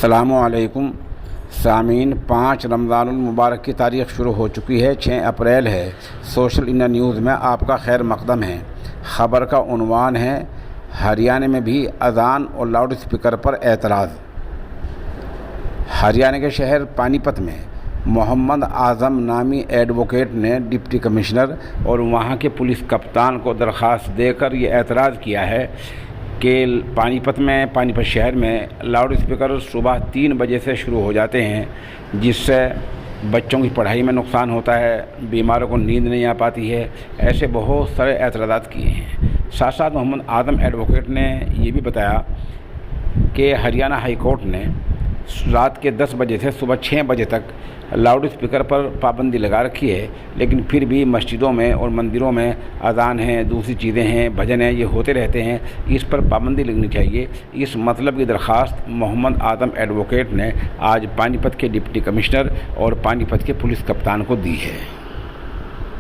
السلام علیکم سامعین، 5 رمضان المبارک کی تاریخ شروع ہو چکی ہے۔ 6 اپریل ہے۔ سوشل انڈیا نیوز میں آپ کا خیر مقدم ہے۔ خبر کا عنوان ہے ہریانہ میں بھی اذان اور لاؤڈ اسپیکر پر اعتراض۔ ہریانہ کے شہر پانی پت میں محمد اعظم نامی ایڈوکیٹ نے ڈپٹی کمشنر اور وہاں کے پولیس کپتان کو درخواست دے کر یہ اعتراض کیا ہے کہ پانی پت شہر میں لاؤڈ اسپیکر صبح 3 بجے سے شروع ہو جاتے ہیں، جس سے بچوں کی پڑھائی میں نقصان ہوتا ہے، بیماروں کو نیند نہیں آ پاتی ہے۔ ایسے بہت سارے اعتراضات کیے ہیں۔ ساتھ ساتھ محمد اعظم ایڈوکیٹ نے یہ بھی بتایا کہ ہریانہ ہائی کورٹ نے رات کے 10 بجے سے صبح 6 بجے تک لاؤڈ اسپیکر پر پابندی لگا رکھی ہے، لیکن پھر بھی مسجدوں میں اور مندروں میں اذان ہیں، دوسری چیزیں ہیں، بھجن ہیں، یہ ہوتے رہتے ہیں۔ اس پر پابندی لگنی چاہیے۔ اس مطلب کی درخواست محمد اعظم ایڈوکیٹ نے آج پانی پت کے ڈپٹی کمشنر اور پانی پت کے پولیس کپتان کو دی ہے۔